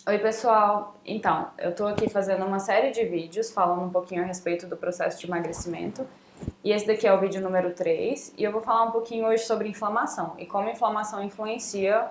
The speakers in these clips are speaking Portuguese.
Oi pessoal, então, eu tô aqui fazendo uma série de vídeos falando um pouquinho a respeito do processo de emagrecimento e esse daqui é o vídeo número 3 e eu vou falar um pouquinho hoje sobre inflamação e como a inflamação influencia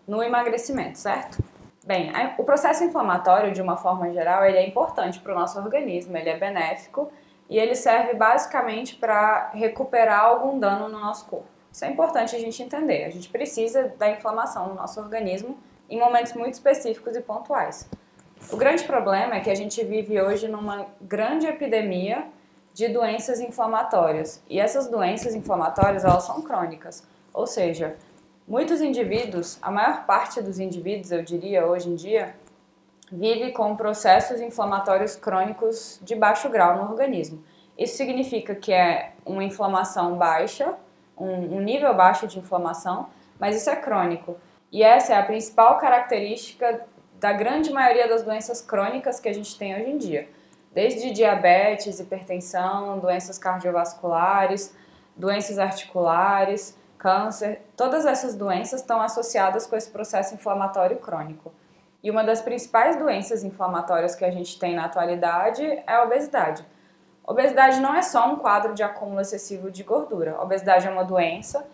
no emagrecimento, certo? Bem, o processo inflamatório, de uma forma geral, ele é importante para o nosso organismo, ele é benéfico e ele serve basicamente para recuperar algum dano no nosso corpo. Isso é importante a gente entender, a gente precisa da inflamação no nosso organismo em momentos muito específicos e pontuais. O grande problema é que a gente vive hoje numa grande epidemia de doenças inflamatórias. E essas doenças inflamatórias, elas são crônicas. Ou seja, muitos indivíduos, a maior parte dos indivíduos, eu diria, hoje em dia, vive com processos inflamatórios crônicos de baixo grau no organismo. Isso significa que é uma inflamação baixa, um nível baixo de inflamação, mas isso é crônico. E essa é a principal característica da grande maioria das doenças crônicas que a gente tem hoje em dia. Desde diabetes, hipertensão, doenças cardiovasculares, doenças articulares, câncer, todas essas doenças estão associadas com esse processo inflamatório crônico. E uma das principais doenças inflamatórias que a gente tem na atualidade é a obesidade. Obesidade não é só um quadro de acúmulo excessivo de gordura. A obesidade é uma doença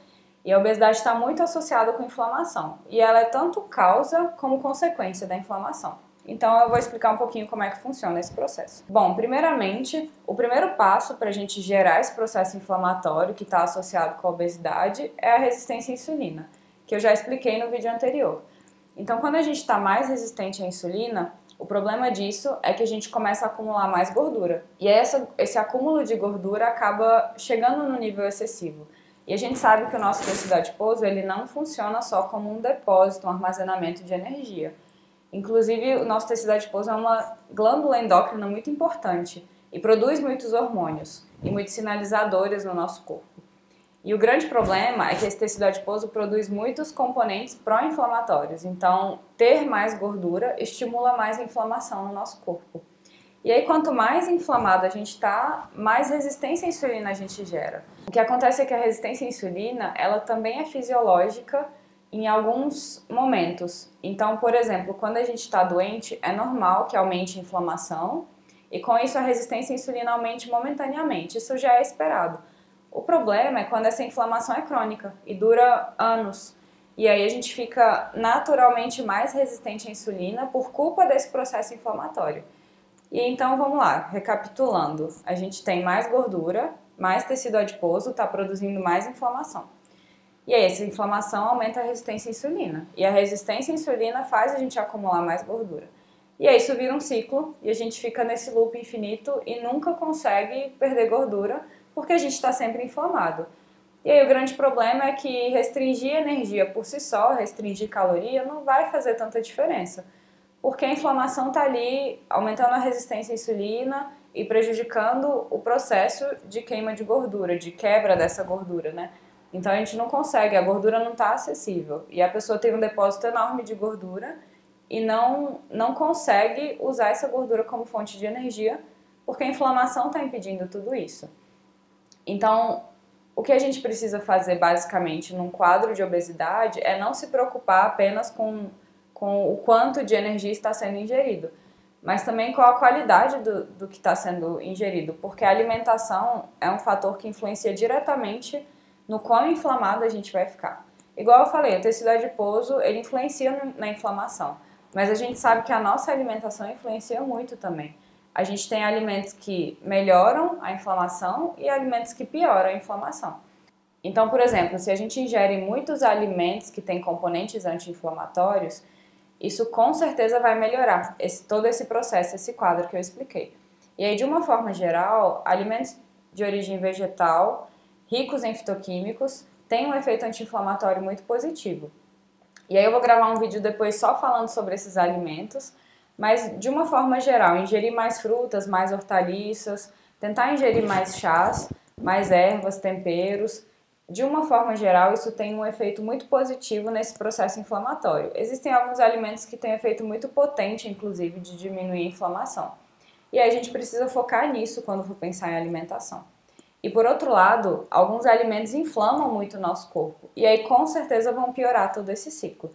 e a obesidade está muito associada com inflamação. E ela é tanto causa como consequência da inflamação. Então eu vou explicar um pouquinho como é que funciona esse processo. Bom, primeiramente, o primeiro passo para a gente gerar esse processo inflamatório que está associado com a obesidade é a resistência à insulina, que eu já expliquei no vídeo anterior. Então quando a gente está mais resistente à insulina, o problema disso é que a gente começa a acumular mais gordura. E esse acúmulo de gordura acaba chegando no nível excessivo. E a gente sabe que o nosso tecido adiposo ele não funciona só como um depósito, um armazenamento de energia. Inclusive, o nosso tecido adiposo é uma glândula endócrina muito importante e produz muitos hormônios e muitos sinalizadores no nosso corpo. E o grande problema é que esse tecido adiposo produz muitos componentes pró-inflamatórios. Então, ter mais gordura estimula mais a inflamação no nosso corpo. E aí, quanto mais inflamado a gente está, mais resistência à insulina a gente gera. O que acontece é que a resistência à insulina, ela também é fisiológica em alguns momentos. Então, por exemplo, quando a gente está doente, é normal que aumente a inflamação e com isso a resistência à insulina aumente momentaneamente. Isso já é esperado. O problema é quando essa inflamação é crônica e dura anos. E aí a gente fica naturalmente mais resistente à insulina por culpa desse processo inflamatório. E então vamos lá, recapitulando, a gente tem mais gordura, mais tecido adiposo, está produzindo mais inflamação. E aí essa inflamação aumenta a resistência à insulina. E a resistência à insulina faz a gente acumular mais gordura. E aí isso vira um ciclo e a gente fica nesse loop infinito e nunca consegue perder gordura porque a gente está sempre inflamado. E aí o grande problema é que restringir energia por si só, restringir caloria, não vai fazer tanta diferença. Porque a inflamação está ali aumentando a resistência à insulina e prejudicando o processo de queima de gordura, de quebra dessa gordura, né? Então a gente não consegue, a gordura não está acessível. E a pessoa tem um depósito enorme de gordura e não consegue usar essa gordura como fonte de energia porque a inflamação está impedindo tudo isso. Então, o que a gente precisa fazer basicamente num quadro de obesidade é não se preocupar apenas com o quanto de energia está sendo ingerido, mas também com a qualidade do que está sendo ingerido, porque a alimentação é um fator que influencia diretamente no quão inflamado a gente vai ficar. Igual eu falei, o tecido adiposo, ele influencia na inflamação, mas a gente sabe que a nossa alimentação influencia muito também. A gente tem alimentos que melhoram a inflamação e alimentos que pioram a inflamação. Então, por exemplo, se a gente ingere muitos alimentos que têm componentes anti-inflamatórios, isso com certeza vai melhorar todo esse processo, esse quadro que eu expliquei. E aí, de uma forma geral, alimentos de origem vegetal, ricos em fitoquímicos, têm um efeito anti-inflamatório muito positivo. E aí eu vou gravar um vídeo depois só falando sobre esses alimentos, mas de uma forma geral, ingerir mais frutas, mais hortaliças, tentar ingerir mais chás, mais ervas, temperos. De uma forma geral, isso tem um efeito muito positivo nesse processo inflamatório. Existem alguns alimentos que têm um efeito muito potente, inclusive, de diminuir a inflamação. E aí a gente precisa focar nisso quando for pensar em alimentação. E por outro lado, alguns alimentos inflamam muito o nosso corpo. E aí com certeza vão piorar todo esse ciclo.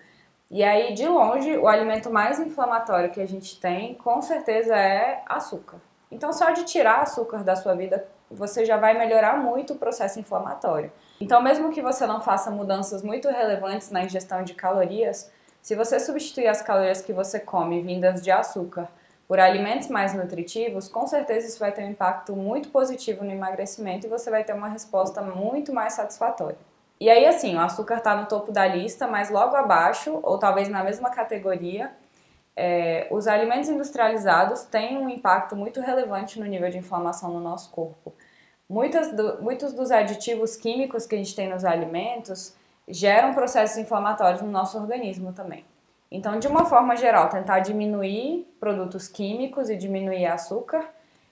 E aí, de longe, o alimento mais inflamatório que a gente tem, com certeza, é açúcar. Então, só de tirar açúcar da sua vida, você já vai melhorar muito o processo inflamatório. Então, mesmo que você não faça mudanças muito relevantes na ingestão de calorias, se você substituir as calorias que você come vindas de açúcar por alimentos mais nutritivos, com certeza isso vai ter um impacto muito positivo no emagrecimento e você vai ter uma resposta muito mais satisfatória. E aí, assim, o açúcar está no topo da lista, mas logo abaixo, ou talvez na mesma categoria, os alimentos industrializados têm um impacto muito relevante no nível de inflamação no nosso corpo. Muitos dos aditivos químicos que a gente tem nos alimentos geram processos inflamatórios no nosso organismo também. Então, de uma forma geral, tentar diminuir produtos químicos e diminuir açúcar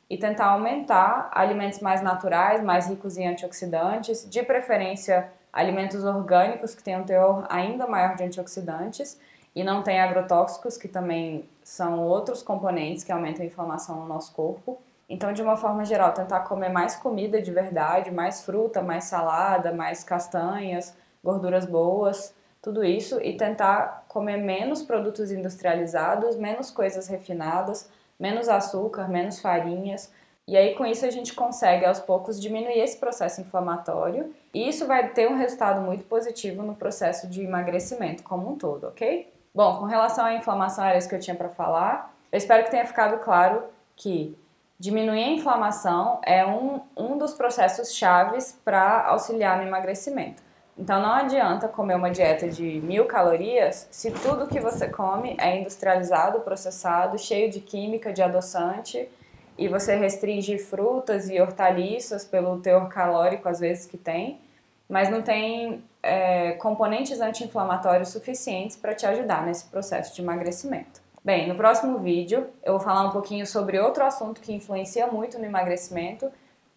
e tentar aumentar alimentos mais naturais, mais ricos em antioxidantes, de preferência alimentos orgânicos que têm um teor ainda maior de antioxidantes e não tem agrotóxicos, que também são outros componentes que aumentam a inflamação no nosso corpo. Então, de uma forma geral, tentar comer mais comida de verdade, mais fruta, mais salada, mais castanhas, gorduras boas, tudo isso, e tentar comer menos produtos industrializados, menos coisas refinadas, menos açúcar, menos farinhas. E aí, com isso, a gente consegue, aos poucos, diminuir esse processo inflamatório. E isso vai ter um resultado muito positivo no processo de emagrecimento como um todo, ok? Bom, com relação à inflamação, era isso que eu tinha para falar. Eu espero que tenha ficado claro que diminuir a inflamação é um dos processos chaves para auxiliar no emagrecimento. Então não adianta comer uma dieta de 1000 calorias se tudo que você come é industrializado, processado, cheio de química, de adoçante, e você restringe frutas e hortaliças pelo teor calórico às vezes que tem, mas não tem componentes anti-inflamatórios suficientes para te ajudar nesse processo de emagrecimento. Bem, no próximo vídeo eu vou falar um pouquinho sobre outro assunto que influencia muito no emagrecimento,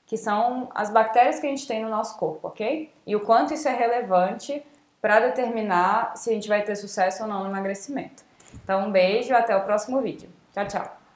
que são as bactérias que a gente tem no nosso corpo, ok? E o quanto isso é relevante para determinar se a gente vai ter sucesso ou não no emagrecimento. Então, um beijo e até o próximo vídeo. Tchau, tchau!